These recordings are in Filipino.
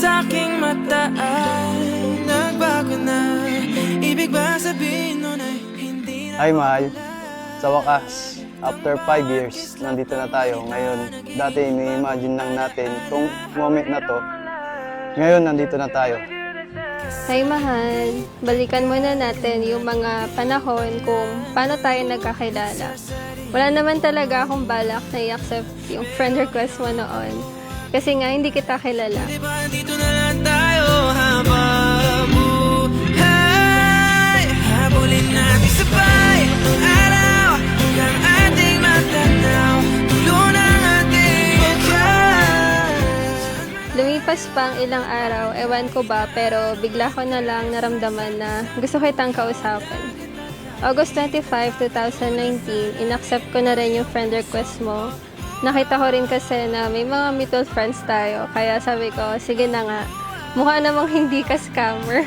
sa aking mata ay nagbago na. Ibig ba sabihin nun ay hindi na... Hi, mahal. Sa wakas, after 5 years, nandito na tayo. Ngayon, dati ini-imagine lang natin itong moment na to. Ngayon, nandito na tayo. Hi, mahal. Balikan muna natin yung mga panahon kung paano tayo nagkakilala. Wala naman talaga akong balak na i-accept yung friend request mo noon. Kasi nga, hindi kita kilala. Diba dito na lang tayo habang buhay. Habulin natin sabay ang araw hanggang ating matanaw. Tulo ng ating buhay. Lumipas pa ang ilang araw, ewan ko ba, pero bigla ko na lang naramdaman na gusto kitang kausapin. August 25, 2019, inaccept ko na rin yung friend request mo. Nakita ko rin kasi na may mga mutual friends tayo, kaya sabi ko, sige na nga, mukha namang hindi ka scammer.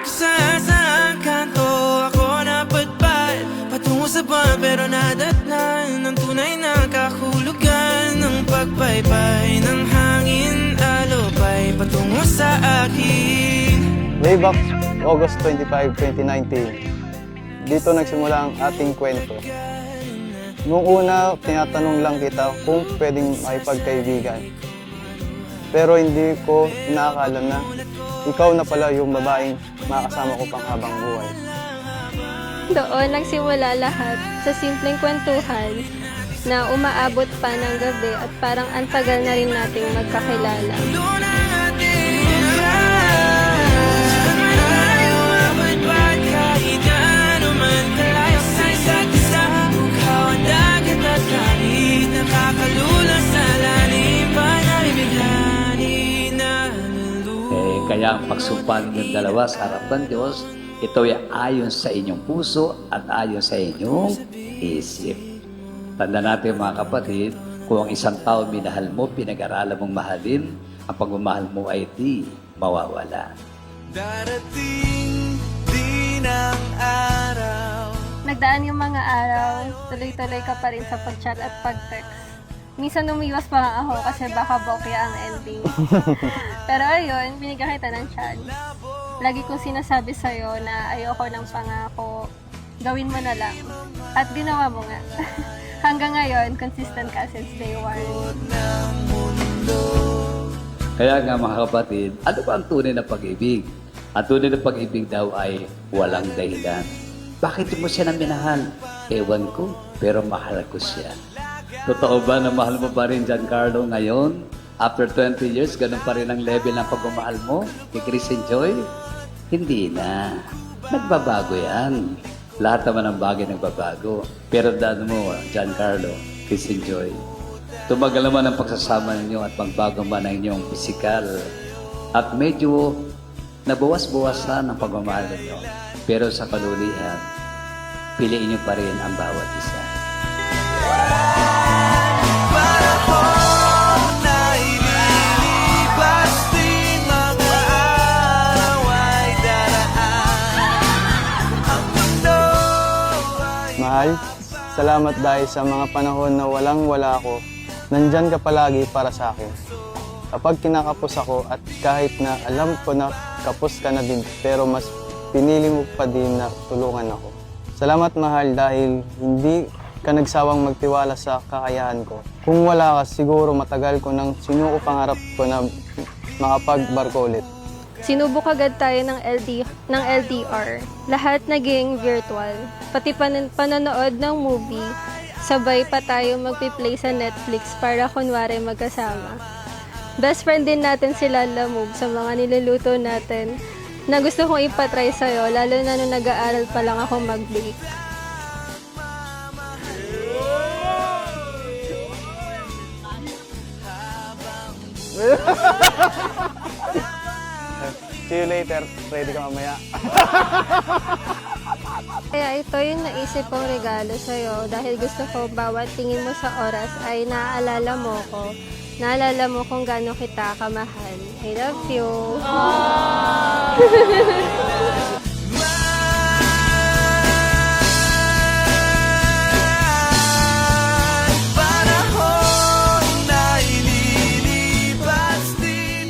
Saan kanto ako napadpad patungo sa buwan pero nadatnan ng tunay na kahulugan ng pagpaypay ng hangin alupay patungo sa akin. Way back August 25, 2019, dito nagsimula ang ating kwento. Noong una, tinatanong lang kita kung pwedeng makipagkaibigan. Pero hindi ko inaakala na ikaw na pala yung babaeng makakasama ko pang habang buhay. Doon nagsimula lahat sa simpleng kwentuhan na umaabot pa ng gabi at parang antagal na rin nating magkakilala. Tulo ng ating buhay. Malayo abot ba't kahit gaano man kalayo sa isa't isa. Bughaw ang dagat at langit nakakalula sa lalim panaribigani na Kaya ang pagsumpa ninyong dalawa sa harap ng Diyos, ito ay ayon sa inyong puso at ayon sa inyong isip. Tanda natin mga kapatid, kung ang isang tao minahal mo, pinag-aralan mong mahalin, ang pagmamahal mo ay di mawawala. darating din ang araw. Nagdaan yung mga araw, tuloy-tuloy ka pa rin sa pag-chat at pag-text. Minsan umiwas pa nga ako kasi baka bokya ang ending. Pero ayun, binigyan kita ng chance. Lagi kong sinasabi sa'yo na ayoko ng pangako, gawin mo na lang. At ginawa mo nga. Hanggang ngayon, consistent ka since day one. Kaya nga mga kapatid, ano ba ang tunay na pag-ibig? Ang tunay na pag-ibig daw ay walang dahilan. Bakit mo siya na minahal? Ewan ko, pero mahal ko siya. Totoo ba na mahal mo pa rin Giancarlo ngayon? After 20 years, ganun pa rin ang level ng pagmamahal mo kay Chris and Joy? Hindi na. Nagbabago yan. Lahat naman ng bagay nagbabago. Pero daan mo, Giancarlo, Chris and Joy, tumagal naman ang pagsasama ninyo at magbago man ang inyong pisikal. At medyo nabawas-bawas na ang pagmamahal ninyo. Pero sa kalulihan, piliin niyo pa rin ang bawat isa. Panahon na ililipas din mga araw ay daraan. Ang mundo ay... Mahal, salamat dahil sa mga panahon na walang-wala ako. Nandyan ka palagi para sa akin. Kapag kinakapos ako at kahit na alam ko na kapos ka na din, pero mas pinili mo pa din na tulungan ako. Salamat mahal dahil hindi ka nagsawang magtiwala sa kakayahan ko. Kung wala ka, siguro matagal ko nang sinuko pangarap ko na makapagbarko ulit. Sinubok agad tayo ng LDR. Lahat naging virtual. Pati panonood ng movie, sabay pa tayo magpi-play sa Netflix para kunwari magkasama. Best friend din natin si Lala Move sa mga niluluto natin na gusto kong ipatry sa'yo, lalo na nung nag-aaral pa lang ako mag-bake. See you later. Ready ka mamaya. Kaya ito yung naisip kong regalo sa'yo dahil gusto ko bawat tingin mo sa oras ay naaalala mo ko. Naalala mo kung gaano kita kamahal. I love you. Panahon na ililipas din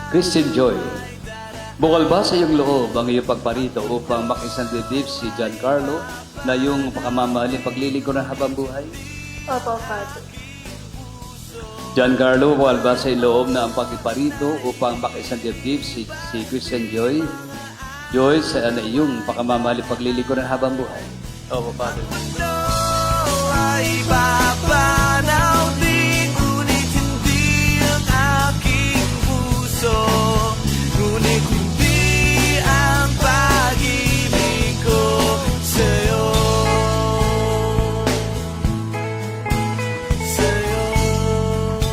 Christian Joy, bukal ba sa iyong loob ang iyong pagparito upang makisandidip si Giancarlo na iyong pakamamahaling paglilingkuran habang buhay? Opo, Father. Giancarlo, bukal ba sa iyong loob na ang pagparito upang makisandidip si Christian Joy? Joy, sa iyong pakamamahaling paglilingkuran habang buhay? Opo, Father. Ay papanaw din, ngunit hindi ang aking puso, ngunit hindi ang pag-ibig ko sa'yo.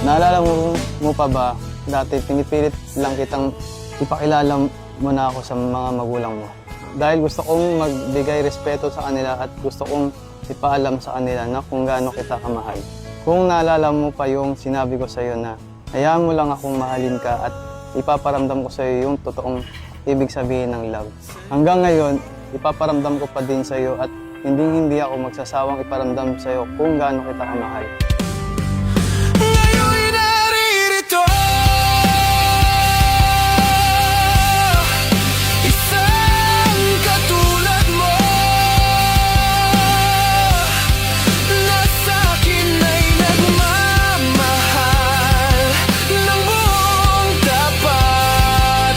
Naalala mo pa ba, dati pinipilit lang kitang ipakilala mo na ako sa mga magulang mo. Dahil gusto kong magbigay respeto sa kanila at gusto kong ipaalam sa kanila na kung gaano kita kamahal. Kung naalala mo pa yung sinabi ko sa iyo na hayaan mo lang akong mahalin ka at ipaparamdam ko sa iyo yung totoong ibig sabihin ng love. Hanggang ngayon, ipaparamdam ko pa din sa iyo at hindi ako magsasawang iparamdam sa iyo kung gaano kita kamahal. Ngayon'y naririto, isang katulad mo, na sa'kin ay nagmamahal ng buong tapat,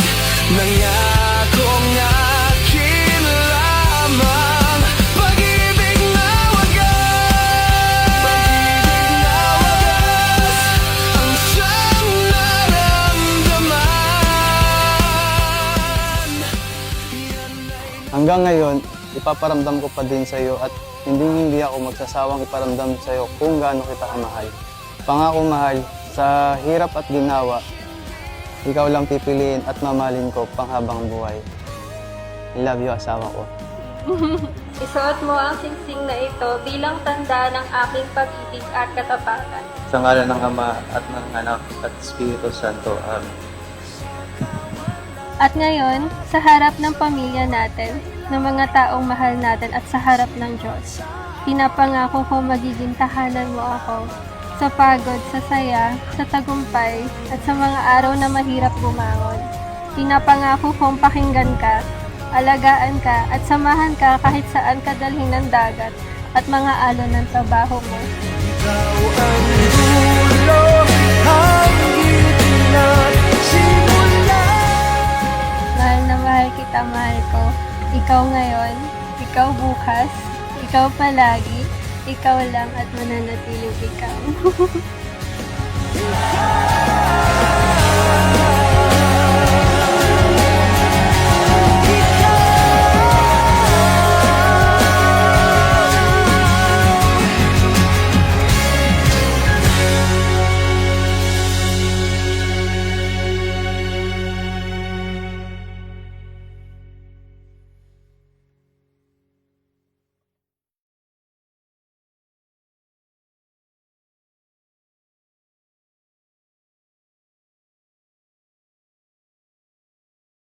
nangakong akin lamang, pag-ibig na wagas, ang siyang naramdaman. Hanggang ngayon, ipaparamdam ko pa din sa iyo at hindi ako magsasawang iparamdam sa iyo kung gaano kita kamahal. Pangako mahal, sa hirap at ginawa, ikaw lang pipiliin at mamahalin ko panghabang buhay. I love you, asawa ko. Isuot mo ang singsing na ito bilang tanda ng aking pag-ibig at katapatan. Sa ngalan ng Ama at ng Anak at Espiritu Santo. Amen. At ngayon, sa harap ng pamilya natin, ng mga taong mahal natin at sa harap ng Diyos, pinapangako ko magiging tahanan mo ako sa pagod, sa saya, sa tagumpay, at sa mga araw na mahirap bumangon. Pinapangako kong pakinggan ka, alagaan ka, at samahan ka kahit saan ka dalhin ng dagat at mga alon ng trabaho mo. Ikaw ang dulo, hanggang at simula. Mahal na mahal kita, mahal ko. Ikaw ngayon, ikaw bukas, ikaw palagi, ikaw lang at mananatiling ikaw.